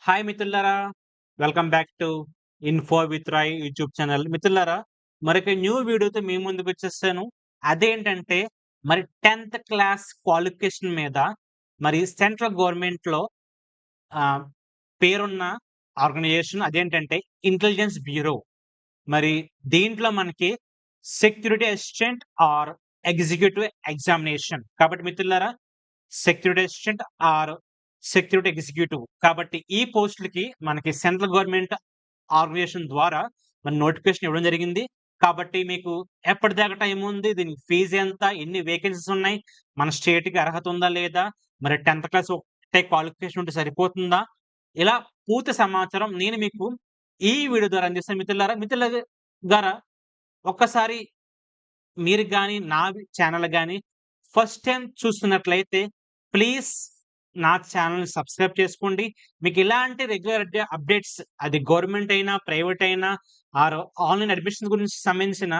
Hi మిత్రులారా! Welcome back to info with Rai YouTube channel. మిత్రులారా, మరొక న్యూ వీడియోతో మీ ముందుకొచ్చేసాను. అదేంటంటే మరి 10థ్ క్లాస్ క్వాలిఫికేషన్ మీద మరి సెంట్రల్ గవర్నమెంట్‌లో ఆహ్, పేరున్న ఆర్గనైజేషన్ అదేంటంటే ఇంటెలిజెన్స్ బ్యూరో. మరి దీంట్లో మనకి security assistant are executive examination. కాబట్టి మిత్రులారా, security assistant are security executive. కాబట్టి ఈ పోస్టులకి మనకి సెంట్రల్ గవర్నమెంట్ ఆర్గనైజేషన్ ద్వారా మన నోటిఫికేషన్ ఇవ్వడం జరిగింది. కాబట్టి మీకు ఎప్పటిదాకా టైం ఉంది? దీనికి ఫీజ్ ఎంత? ఎన్ని వేకెన్సీస్ ఉన్నాయి? మన స్టేట్‌కి అర్హత ఉందా? లేదా? మరి 10థ్ క్లాస్ ఒకటే క్వాలిఫికేషన్ ఉంటే సరిపోతుందా? ఇలా పూర్తి సమాచారం నేను మీకు ఈ వీడియో ద్వారా అందిస్తాను మిత్రులారా. ద్వారా ఒక్కసారి మీరు గాని, నా ఛానెల్ గాని ఫస్ట్ టైమ్ చూస్తున్నట్లయితే ప్లీజ్ నా ఛానెల్‌ని సబ్స్క్రైబ్ చేసుకోండి. మీకు ఇలాంటి రెగ్యులర్ అప్డేట్స్ అది గవర్నమెంట్ అయినా, ప్రైవేట్ అయినా ఆర్ ఆన్‌లైన్ అడ్మిషన్స్ గురించి సంబంధించిన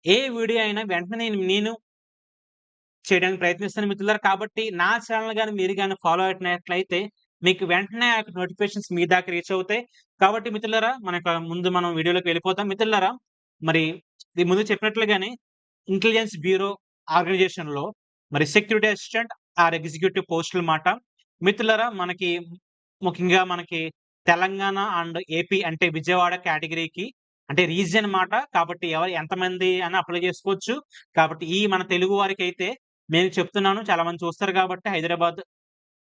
ఏ వీడియో అయినా వెంటనే నేను చేయడానికి ప్రయత్నిస్తాను మిత్రులారా. కాబట్టి నా ఛానెల్ గాని, మీరు గాని ఫాలో అయినట్లయితే మీకు వెంటనే ఆ యొక్క నోటిఫికేషన్స్ మీ దాకా రీచ్ అవుతాయి. కాబట్టి మిత్రులారా, మనం వీడియోలోకి వెళ్ళిపోతాం. మిత్రులారా, మరి ఇది ముందు చెప్పినట్లుగానే ఇంటెలిజెన్స్ బ్యూరో ఆర్గనైజేషన్‌లో మరి సెక్యూరిటీ అసిస్టెంట్ ఆర్ ఎగ్జిక్యూటివ్ పోస్టుల మాట. మిత్రులారా, ముఖ్యంగా మనకి తెలంగాణ అండ్ ఏపీ అంటే విజయవాడ కేటగిరీకి అంటే రీజియన్ మాట. కాబట్టి ఎవరు ఎంతమంది అని అప్లై చేసుకోవచ్చు. కాబట్టి ఈ మన తెలుగు వారికైతే నేను చెప్తున్నాను. చాలా మంది చూస్తారు కాబట్టి హైదరాబాద్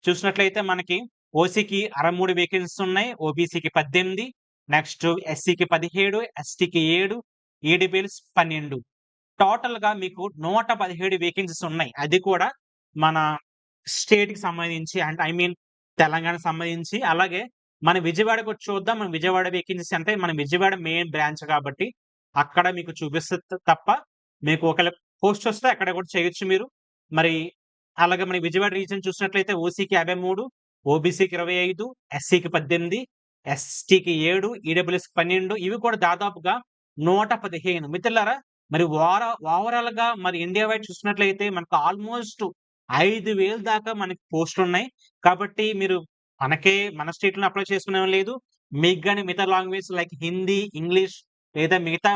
చూసినట్లయితే మనకి ఓసీకి 63 వేకెన్సీస్ ఉన్నాయి. ఓబీసీకి 18, నెక్స్ట్ ఎస్సీకి 17, ఎస్టీకి 7, ఈడబ్ల్యూఎస్ 12. టోటల్‌గా మీకు 117 వేకెన్సీస్ ఉన్నాయి. అది కూడా మన స్టేట్‌కి సంబంధించి అంటే ఐ మీన్ తెలంగాణకు సంబంధించి. అలాగే మన విజయవాడకొచ్చి చూద్దాం. మన విజయవాడ వేకెన్సీస్ అంటే మన విజయవాడ మెయిన్ బ్రాంచ్ కాబట్టి అక్కడ మీకు చూపిస్తది తప్ప మీకు ఒకవేళ పోస్ట్ వస్తే అక్కడ కూడా చేయొచ్చు మీరు. మరి అలాగే మన విజయవాడ రీజియన్ చూసినట్లయితే ఓసీకి 53, ఓబీసీకి 25, ఎస్సీకి 18, ఎస్టీకి 7, ఈడబ్ల్యూఎస్‌కి 12 ఇవి కూడా దాదాపుగా 115. మిత్రులారా, మరి ఓవరాల్‌గా మరి ఇండియా వైడ్ చూసినట్లయితే మనకు ఆల్‌మోస్ట్ 5,000 దాకా మనకి పోస్టులున్నాయి. కాబట్టి మీరు మన స్టేట్‌లోనే అప్లై చేసుకునేం లేదు. మీకు గాని మిగతా లాంగ్వేజ్ లైక్ హిందీ, ఇంగ్లీష్ లేదా మిగతా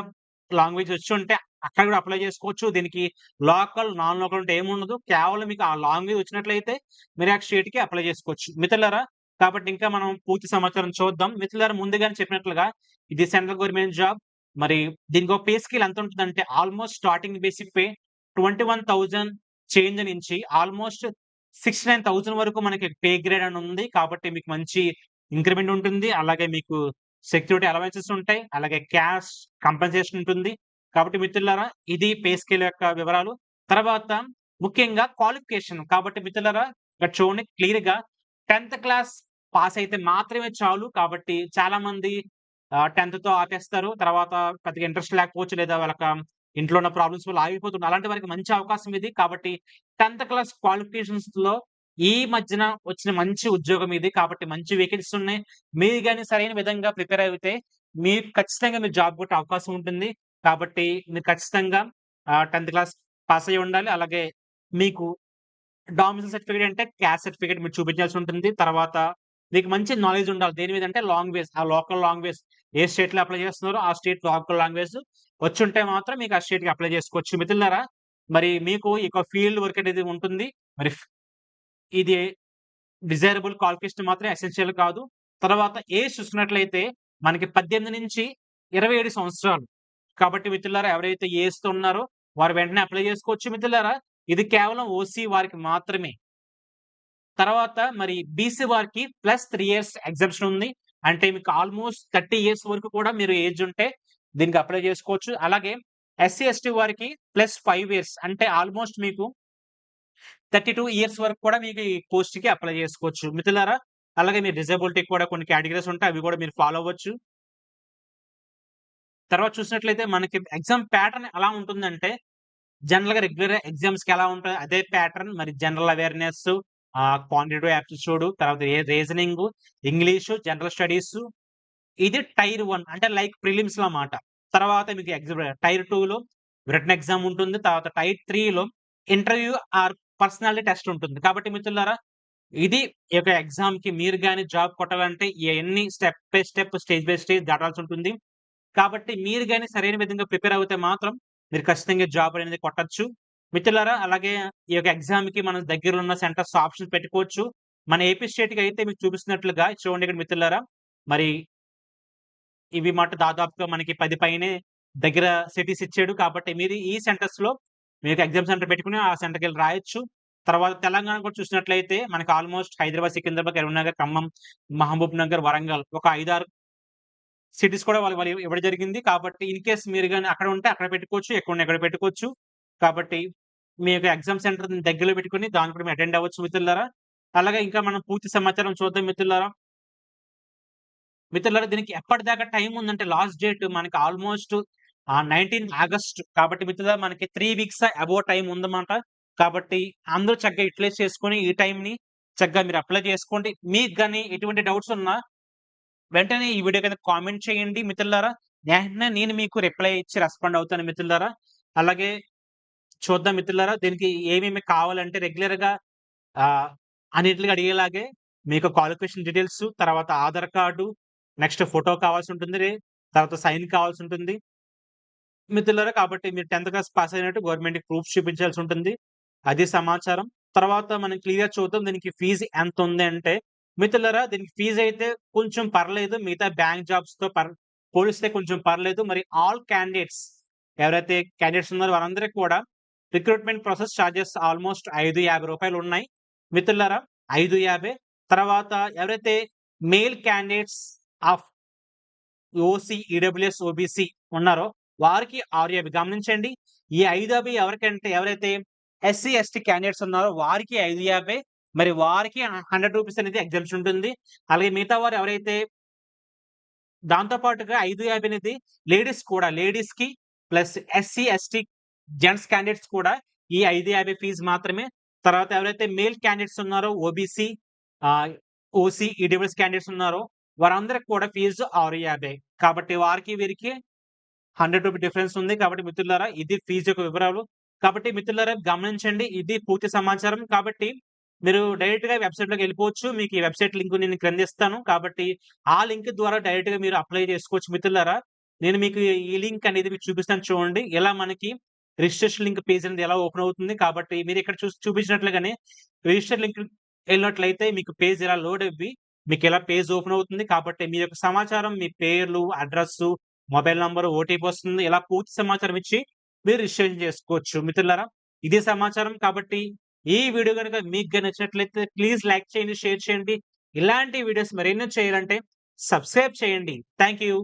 లాంగ్వేజ్ వచ్చుంటే అక్కడ కూడా అప్లై చేసుకోవచ్చు. దీనికి లోకల్, నాన్ లోకల్ అంటే ఏముండదు. కేవలం మీకు ఆ లాంగ్వేజ్ వచ్చినట్లయితే మీరు ఆ స్టేట్‌కి అప్లై చేసుకోవచ్చు. మిత్రులారా, కాబట్టి ఇంకా మనం పూర్తి సమాచారం చూద్దాం. మిత్రులారా, ముందుగానే చెప్పినట్లుగా ఇది సెంట్రల్ గవర్నమెంట్ జాబ్. మరి దీనికి ఒక పే స్కేల్ ఎంత ఉంటదంటే almost starting basic pay 21,000 change నుంచి ఆల్‌మోస్ట్ 69,000 వరకు మనకి పే గ్రేడ్ అని ఉంది. కాబట్టి మీకు మంచి ఇంక్రిమెంట్ ఉంటుంది. అలాగే మీకు సెక్యూరిటీ అలవెన్సెస్ ఉంటాయి. అలాగే క్యాష్ కంపెన్సేషన్ ఉంటుంది. కాబట్టి మిత్రులారా, ఇది పే స్కేల్ యొక్క వివరాలు. తర్వాత ముఖ్యంగా క్వాలిఫికేషన్. కాబట్టి మిత్రులారా, ఇక్కడ చూడండి క్లియర్‌గా 10థ్ క్లాస్ పాస్ అయితే మాత్రమే చాలు. కాబట్టి చాలామంది 10థ్‌తో ఆపేస్తారు. తర్వాత పెద్దగా ఇంట్రెస్ట్ లేకపోవచ్చు లేదా వాళ్ళక ఇంట్లో ఉన్న ప్రాబ్లమ్స్ వల్ల ఆగిపోతున్నారు. అలాంటి వారికి మంచి అవకాశం ఇది. కాబట్టి 10థ్ క్లాస్ క్వాలిఫికేషన్స్‌లో ఈ మధ్యన వచ్చిన మంచి ఉద్యోగం ఇది. కాబట్టి మంచి వేకెన్సీస్ ఉన్నాయి. మీరు గాని సరైన విధంగా ప్రిపేర్ అయితే మీకు ఖచ్చితంగా మీరు జాబ్ కొట్టే అవకాశం ఉంటుంది. కాబట్టి మీరు ఖచ్చితంగా 10థ్ క్లాస్ పాస్ అయ్యి ఉండాలి. అలాగే మీకు డామిసైల్ సర్టిఫికేట్ అంటే క్యాస్ట్ సర్టిఫికేట్ మీరు చూపించాల్సి ఉంటుంది. తర్వాత మీకు మంచి నాలెడ్జ్ ఉండాలి. దేని మీద అంటే లాంగ్వేజ్. ఆ లోకల్ లాంగ్వేజ్ ఏ స్టేట్‌లో అప్లై చేస్తున్నారో ఆ స్టేట్ లోకల్ లాంగ్వేజ్ వచ్చుంటే మాత్రం మీకు ఆ స్టేట్‌కి అప్లై చేసుకోవచ్చు. మిత్రులారా, మరి మీకు ఇక ఫీల్డ్ వర్క్ అనేది ఉంటుంది. మరి ఇది డిజైరబుల్ క్వాలిఫికేషన్ మాత్రం ఎసెన్షియల్ కాదు. తర్వాత ఏజ్ చూసుకున్నట్లయితే మనకి 18-27 సంవత్సరాలు. కాబట్టి మిత్రులారా, ఎవరైతే ఏజ్‌తో ఉన్నారో వారు వెంటనే అప్లై చేసుకోవచ్చు మిత్రులారా. ఇది కేవలం ఓసీ వారికి మాత్రమే. తర్వాత మరి బీసీ వారికి +3 ఇయర్స్ ఎగ్జామ్షన్ ఉంది. అంటే మీకు ఆల్‌మోస్ట్ 30 ఇయర్స్ వరకు కూడా మీరు ఏజ్ ఉంటే దీనికి అప్లై చేసుకోవచ్చు. అలాగే ఎస్సీ, ఎస్టీ వారికి +5 ఇయర్స్ అంటే ఆల్‌మోస్ట్ మీకు 32 ఇయర్స్ వరకు కూడా మీకు ఈ పోస్ట్‌కి అప్లై చేసుకోవచ్చు. మిత్రులారా, అలాగే మీ డిజబిలిటీకి కూడా కొన్ని కేటగరీస్ ఉంటాయి. అవి కూడా మీరు ఫాలో అవ్వచ్చు. తర్వాత చూసినట్లయితే మనకి ఎగ్జామ్ ప్యాటర్న్ ఎలా ఉంటుందంటే జనరల్‌గా రెగ్యులర్ ఎగ్జామ్స్‌కి ఎలా ఉంటదో అదే ప్యాటర్న్. మరి జనరల్ అవేర్‌నెస్, క్వాంటిటేటివ్ యాప్టిట్యూడ్, తర్వాత రీజనింగు, ఇంగ్లీషు, జనరల్ స్టడీసు. ఇది టైర్ 1 అంటే లైక్ ప్రిలిమ్స్‌లో మాట. తర్వాత మీకు టైర్ 2లో రిటన్ ఎగ్జామ్ ఉంటుంది. తర్వాత టైర్ 3లో ఇంటర్వ్యూ ఆర్ పర్సనాలిటీ టెస్ట్ ఉంటుంది. కాబట్టి మిత్రులారా, ఇది ఈ యొక్క ఎగ్జామ్‌కి మీరు గాని జాబ్ కొట్టాలంటే ఇయన్నీ step by step, stage by stage దాటాల్సుంటుంది. కాబట్టి మీరు గాని సరైన విధంగా ప్రిపేర్ అవుతే మాత్రం మీరు ఖచ్చితంగా జాబ్ అనేది కొట్టొచ్చు. మిత్రులారా అలాగే ఈ యొక్క ఎగ్జామ్‌కి మనం దగ్గరలో ఉన్న సెంటర్స్ ఆప్షన్స్ పెట్టుకోవచ్చు. మన ఏపీ స్టేట్‌కి అయితే మీకు చూపిస్తున్నట్లుగా చూడండి ఇక్కడ మిత్రులారా. మరి ఇవి మాట దాదాపుగా మనకి 10 పైనే దగ్గర సిటీస్ ఇచ్చాడు. కాబట్టి మీరు ఈ సెంటర్స్‌లో మీకు ఎగ్జామ్ సెంటర్ పెట్టుకొని ఆ సెంటర్‌కెళ్ళి రాయొచ్చు. తర్వాత తెలంగాణ కూడా చూసినట్లయితే మనకు ఆల్‌మోస్ట్ హైదరాబాద్, సికింద్రాబాద్, కరీంనగర్, ఖమ్మం, మహబూబ్ నగర్, వరంగల్ ఒక 5, 6 సిటీస్ కూడా వాళ్ళు ఇవ్వడం జరిగింది. కాబట్టి ఇన్ కేస్ మీరు గాని అక్కడ ఉంటే అక్కడ పెట్టుకోవచ్చు. ఎక్కడున్న ఎక్కడ పెట్టుకోవచ్చు. కాబట్టి మీ యొక్క ఎగ్జామ్ సెంటర్‌ని దగ్గరలో పెట్టుకొని దానికి కూడా మీరు అటెండ్ అవ్వచ్చు మిత్రులారా. అలాగే ఇంకా మనం పూర్తి సమాచారం చూద్దాం మిత్రులారా. మిత్రులారా దీనికి ఎప్పటిదాకా టైం ఉందంటే లాస్ట్ డేట్ మనకి ఆల్‌మోస్ట్ 19 ఆగస్ట్ కాబట్టి మిత్రులారా మనకి 3 వీక్స్ అబోవ్ టైమ్ ఉందన్నమాట. కాబట్టి అందరూ చక్కగా యుటిలైజ్ చేసుకొని ఈ టైంని చక్కగా మీరు అప్లై చేసుకోండి. మీకు గాని ఎటువంటి డౌట్స్ ఉన్నా వెంటనే ఈ వీడియో కింద కామెంట్ చేయండి మిత్రులారా. వెంటనే నేను మీకు రిప్లై ఇచ్చి రెస్పాండ్ అవుతాను మిత్రులారా. అలాగే చూద్దాం మిత్రులారా దీనికి ఏమేమి కావాలంటే రెగ్యులర్‌గా ఆహ్, అన్నిట్లికి అడిగేలాగే మీకు క్వాలిఫికేషన్ డీటెయిల్స్, తర్వాత ఆధార్ కార్డు, నెక్స్ట్ ఫోటో కావాల్సుంటుంది. తర్వాత సైన్ కావాల్సుంటుంది. మిత్రులారా కాబట్టి మీరు 10థ్ క్లాస్ పాస్ అయినట్టు గవర్నమెంట్‌కి ప్రూఫ్ చూపించాల్సుంటుంది. అది సమాచారం. తర్వాత మనం క్లియర్‌గా చూద్దాం దీనికి ఫీజు ఎంతుంది అంటే, మిత్రులారా దీనికి ఫీజయితే కొంచెం పర్లేదు. మిగతా బ్యాంక్ జాబ్స్‌తో పోలిస్తే కొంచెం పర్లేదు. మరి ఆల్ క్యాండిడేట్స్ ఎవరైతే క్యాండిడేట్స్ ఉన్నారో వారందరికి కూడా రిక్రూట్‌మెంట్ ప్రాసెస్ చార్జెస్ ఆల్‌మోస్ట్ రూ. 550 ఉన్నాయి. మిత్రులారా 550 తర్వాత ఎవరైతే male candidates of OC, EWS, OBC ఉన్నారో వారికి 650 గమనించండి. ఈ 550 ఎవరికంటే ఎవరైతే ఎస్సీ, ఎస్టీ క్యాండిడేట్స్ ఉన్నారో వారికి 550 మరి వారికి రూ. 100 అనేది ఎగ్జామ్షన్ ఉంటుంది. అలాగే మిగతా వారు ఎవరైతే దాంతో పాటుగా 550 అనేది లేడీస్ కూడా లేడీస్‌కి plus SC, ST gents candidates కూడా ఈ 550 ఫీజ్ మాత్రమే. తర్వాత ఎవరైతే మేల్ క్యాండిడేట్స్ ఉన్నారో ఓబీసీ ఆహ్, ఓసీ, ఈడబ్ల్యూఎస్ క్యాండిడేట్స్ ఉన్నారో వారందరికి కూడా ఫీజు 650 కాబట్టి వారికి వీరికి రూ. 100 డిఫరెన్స్ ఉంది. కాబట్టి మిత్రులారా ఇది ఫీజు యొక్క వివరాలు. కాబట్టి మిత్రులారా గమనించండి. ఇది పూర్తి సమాచారం. కాబట్టి మీరు డైరెక్ట్‌గా వెబ్‌సైట్‌లోకి వెళ్ళిపోవచ్చు. మీకు ఈ వెబ్‌సైట్ లింక్ నేను క్రింద ఇస్తాను. కాబట్టి ఆ లింక్ ద్వారా డైరెక్ట్‌గా మీరు అప్లై చేసుకోవచ్చు మిత్రులారా. నేను మీకు ఈ లింక్ అనేది మీకు చూపిస్తాను చూడండి. ఇలా మనకి రిజిస్ట్రేషన్ లింక్ పేజ్ అనేది ఎలా ఓపెన్ అవుతుంది. కాబట్టి మీరు ఇక్కడ చూపించినట్లుగానే రిజిస్టర్ లింక్ ఎళ్ళినట్లయితే మీకు పేజ్ ఇలా లోడ్ అవ్వి మీకిలా పేజ్ ఓపెన్ అవుతుంది. కాబట్టి మీ యొక్క సమాచారం, మీ పేర్లు, అడ్రెస్సు, మొబైల్ నంబరు, ఓటీపీ వస్తుంది. ఇలా పూర్తి సమాచారం ఇచ్చి మీరు రిజిస్ట్రేషన్ చేసుకోవచ్చు. మిత్రులారా ఇదే సమాచారం కాబట్టి ఈ వీడియో గనుక మీకు గాని నచ్చినట్లయితే ప్లీజ్ లైక్ చేయండి, షేర్ చేయండి. ఇలాంటి వీడియోస్ మరెన్నో చేయాలంటే సబ్స్క్రైబ్ చేయండి. Thank you.